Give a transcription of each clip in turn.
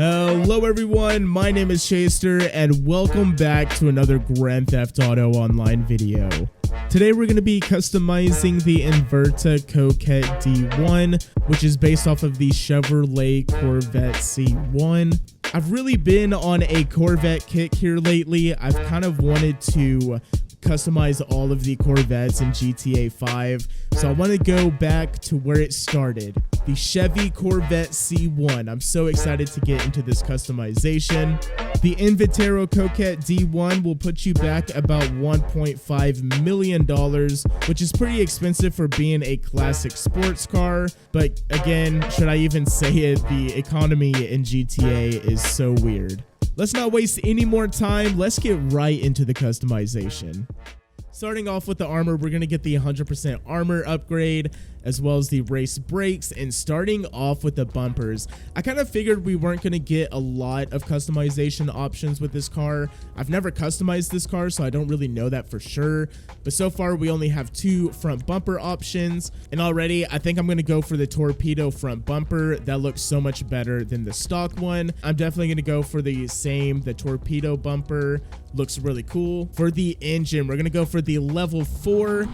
Hello everyone, my name is Chaseter and welcome back to another Grand Theft Auto Online video. Today we're going to be customizing the Invetero Coquette D1, which is based off of the Chevrolet Corvette C1. I've really been on a Corvette kick here lately. I've kind of wanted to customize all of the Corvettes in GTA 5, so I want to go back to where it started, the Chevy Corvette C1. I'm so excited to get into this customization. The Invetero Coquette D1 will put you back about $1.5 million, which is pretty expensive for being a classic sports car, but again, should I even say it, the economy in GTA is so weird. Let's not waste any more time. Let's get right into the customization. Starting off with the armor, we're going to get the 100% armor upgrade, as well as the race brakes, and starting off with the bumpers. I kind of figured we weren't going to get a lot of customization options with this car. I've never customized this car, so I don't really know that for sure, but so far we only have 2 front bumper options, and already I think I'm going to go for the torpedo front bumper. That looks so much better than the stock one. I'm definitely going to go for the torpedo bumper. Looks really cool. For the engine, we're going to go for the level 4.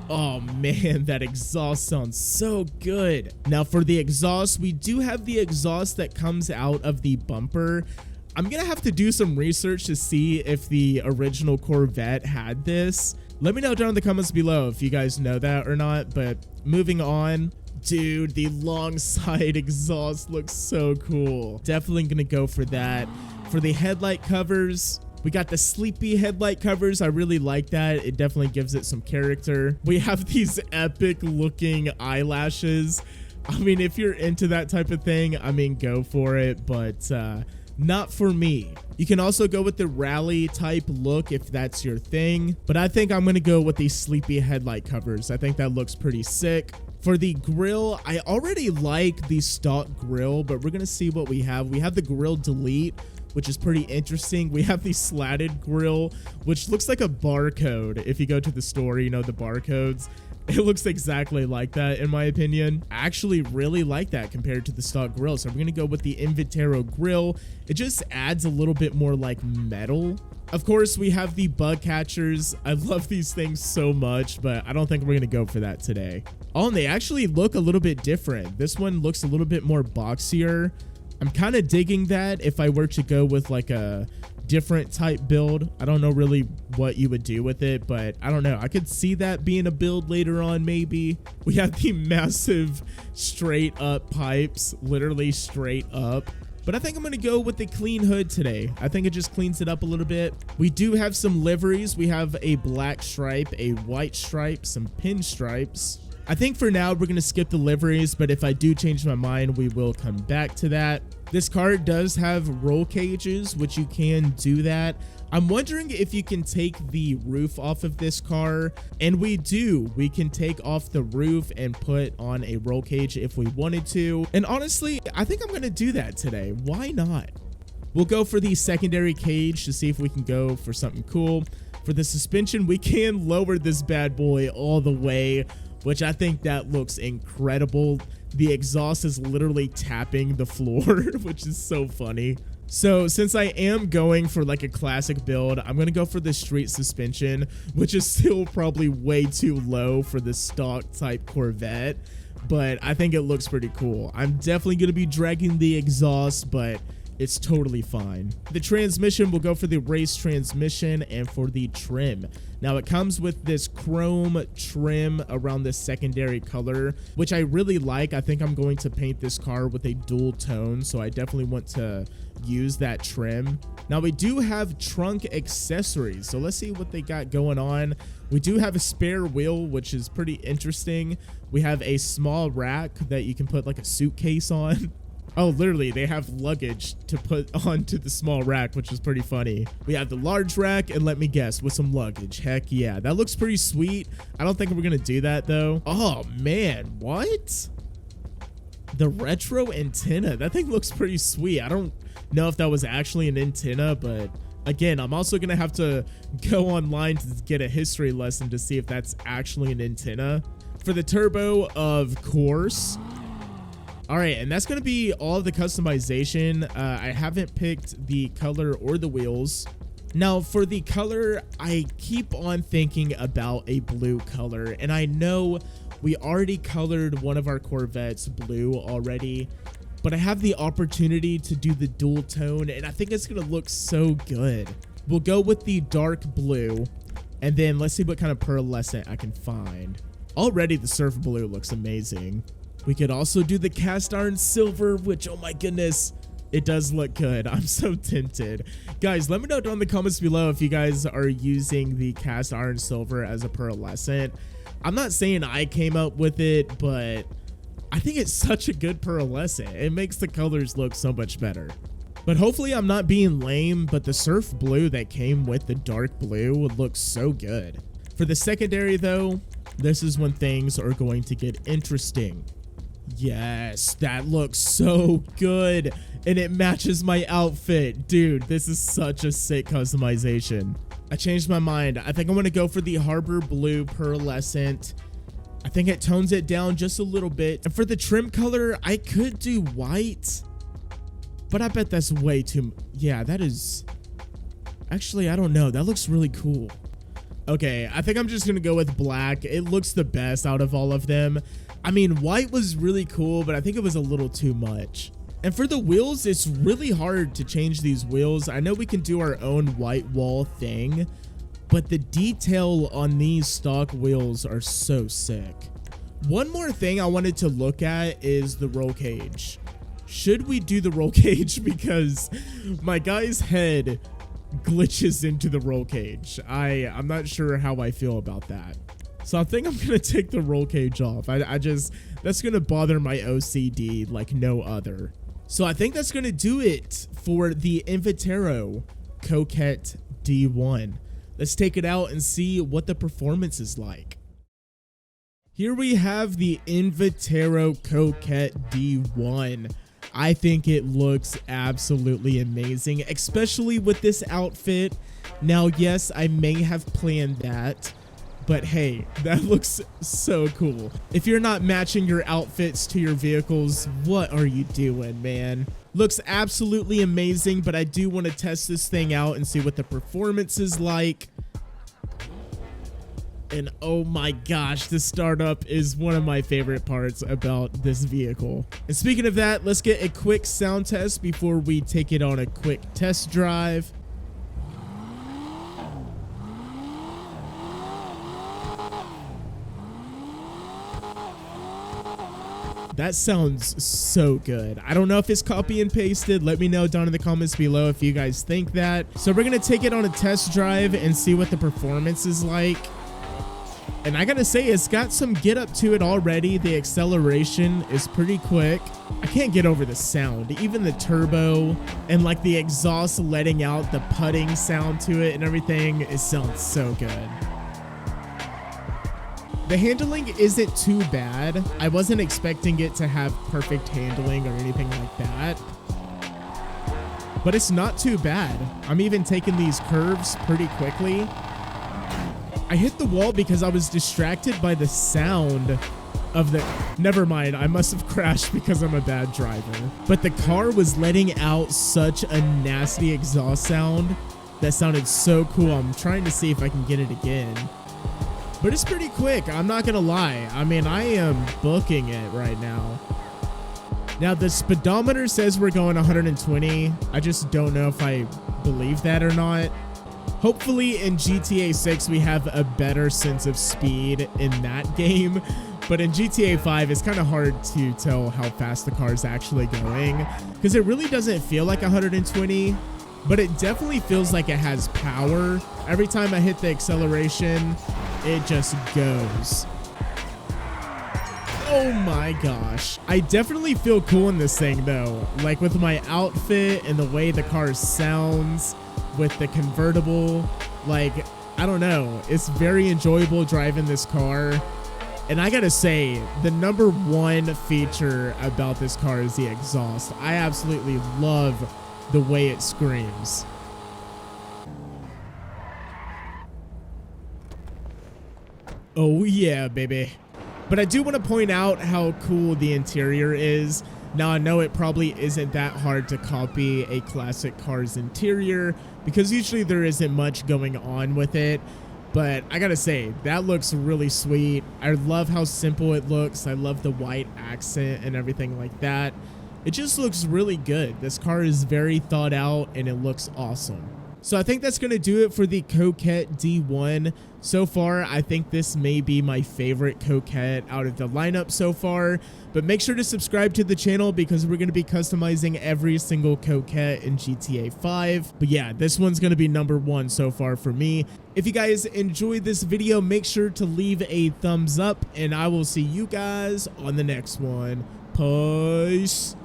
Oh man, that exhaust sounds so good. Now for the exhaust, we do have the exhaust that comes out of the bumper. I'm gonna have to do some research to see if the original Corvette had this. Let me know down in the comments below if you guys know that or not, but moving on. Dude, the long side exhaust looks so cool. Definitely gonna go for that. For the headlight covers, we got the sleepy headlight covers. I really like that. It definitely gives it some character. We have these epic looking eyelashes. I mean, if you're into that type of thing, I mean, go for it, but not for me. You can also go with the rally type look if that's your thing, but I think I'm going to go with the sleepy headlight covers. I think that looks pretty sick. For the grill, I already like the stock grill, but we're going to see what we have. We have the grill delete, which is pretty interesting. We have the slatted grill, which looks like a barcode. If you go to the store, you know, the barcodes, it looks exactly like that in my opinion. I actually really like that compared to the stock grill. So we're gonna go with the Invetero grill. It just adds a little bit more like metal. Of course, we have the bug catchers. I love these things so much, but I don't think we're gonna go for that today. Oh, and they actually look a little bit different. This one looks a little bit more boxier. I'm kind of digging that if I were to go with like a different type build. I don't know really what you would do with it, but I don't know. I could see that being a build later on maybe. We have the massive straight up pipes, literally straight up. But I think I'm going to go with the clean hood today. I think it just cleans it up a little bit. We do have some liveries. We have a black stripe, a white stripe, some pinstripes. I think for now we're going to skip the liveries, but if I do change my mind, we will come back to that. This car does have roll cages, which you can do that. I'm wondering if you can take the roof off of this car, and we do. We can take off the roof and put on a roll cage if we wanted to. And honestly, I think I'm going to do that today. Why not? We'll go for the secondary cage to see if we can go for something cool. For the suspension, we can lower this bad boy all the way, which I think that looks incredible. The exhaust is literally tapping the floor, which is so funny. So since I am going for like a classic build, I'm going to go for the street suspension, which is still probably way too low for the stock type Corvette, but I think it looks pretty cool. I'm definitely going to be dragging the exhaust, but it's totally fine. The transmission, will go for the race transmission, and for the trim. Now it comes with this chrome trim around the secondary color, which I really like. I think I'm going to paint this car with a dual tone, so I definitely want to use that trim. Now we do have trunk accessories, so let's see what they got going on. We do have a spare wheel, which is pretty interesting. We have a small rack that you can put like a suitcase on. Oh, literally, they have luggage to put onto the small rack, which is pretty funny. We have the large rack, and let me guess, with some luggage. Heck yeah, that looks pretty sweet. I don't think we're going to do that, though. Oh, man, what? The retro antenna. That thing looks pretty sweet. I don't know if that was actually an antenna, but again, I'm also going to have to go online to get a history lesson to see if that's actually an antenna. For the turbo, of course. All right, and that's going to be all of the customization. I haven't picked the color or the wheels. Now, for the color, I keep on thinking about a blue color, and I know we already colored one of our Corvettes blue already, but I have the opportunity to do the dual tone, and I think it's going to look so good. We'll go with the dark blue, and then let's see what kind of pearlescent I can find. Already, the surf blue looks amazing. We could also do the cast iron silver, which, oh my goodness, it does look good. I'm so tempted. Guys, let me know down in the comments below if you guys are using the cast iron silver as a pearlescent. I'm not saying I came up with it, but I think it's such a good pearlescent. It makes the colors look so much better. But hopefully I'm not being lame, but the surf blue that came with the dark blue would look so good. For the secondary though, this is when things are going to get interesting. Yes, that looks so good, and it matches my outfit. Dude, this is such a sick customization. I changed my mind. I think I'm going to go for the Harbor Blue pearlescent. I think it tones it down just a little bit. And for the trim color, I could do white, but I bet that's way too... Yeah, that is... Actually, I don't know. That looks really cool. Okay, I think I'm just going to go with black. It looks the best out of all of them. I mean, white was really cool, but I think it was a little too much. And for the wheels, it's really hard to change these wheels. I know we can do our own white wall thing, but the detail on these stock wheels are so sick. One more thing I wanted to look at is the roll cage. Should we do the roll cage? Because my guy's head glitches into the roll cage. I'm not sure how I feel about that. So I think I'm gonna take the roll cage off. That's gonna bother my OCD like no other. So I think that's gonna do it for the Invetero Coquette D1. Let's take it out and see what the performance is like. Here we have the Invetero Coquette D1. I think it looks absolutely amazing, especially with this outfit. Now, yes, I may have planned that, but hey, that looks so cool. If you're not matching your outfits to your vehicles, what are you doing, man? Looks absolutely amazing, but I do want to test this thing out and see what the performance is like. And oh my gosh, the startup is one of my favorite parts about this vehicle. And speaking of that, let's get a quick sound test before we take it on a quick test drive. That sounds so good. I don't know if it's copy and pasted. Let me know down in the comments below if you guys think that. So we're going to take it on a test drive and see what the performance is like. And I gotta say, it's got some get up to it already. The acceleration is pretty quick. I can't get over the sound. Even the turbo and like the exhaust letting out the putting sound to it and everything, it sounds so good. The handling isn't too bad. I wasn't expecting it to have perfect handling or anything like that, but it's not too bad. I'm even taking these curves pretty quickly. I hit the wall because I was distracted by the sound of the... Never mind, I must have crashed because I'm a bad driver. But the car was letting out such a nasty exhaust sound that sounded so cool. I'm trying to see if I can get it again. But it's pretty quick, I'm not gonna lie. I mean, I am booking it right now. Now, the speedometer says we're going 120. I just don't know if I believe that or not. Hopefully in GTA 6 we have a better sense of speed in that game, but in GTA 5 it's kind of hard to tell how fast the car is actually going because it really doesn't feel like 120, but it definitely feels like it has power. Every time I hit the acceleration, it just goes. Oh my gosh. I definitely feel cool in this thing though, like with my outfit and the way the car sounds with the convertible. Like, I don't know, it's very enjoyable driving this car. And I gotta say, the number one feature about this car is the exhaust. I absolutely love the way it screams. Oh yeah, baby. But I do want to point out how cool the interior is. Now, I know it probably isn't that hard to copy a classic car's interior because usually there isn't much going on with it, but I gotta say, that looks really sweet. I love how simple it looks. I love the white accent and everything like that. It just looks really good. This car is very thought out and it looks awesome. So I think that's going to do it for the Coquette D1. So far, I think this may be my favorite Coquette out of the lineup so far. But make sure to subscribe to the channel because we're going to be customizing every single Coquette in GTA 5. But yeah, this one's going to be number 1 so far for me. If you guys enjoyed this video, make sure to leave a thumbs up. And I will see you guys on the next one. Peace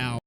out.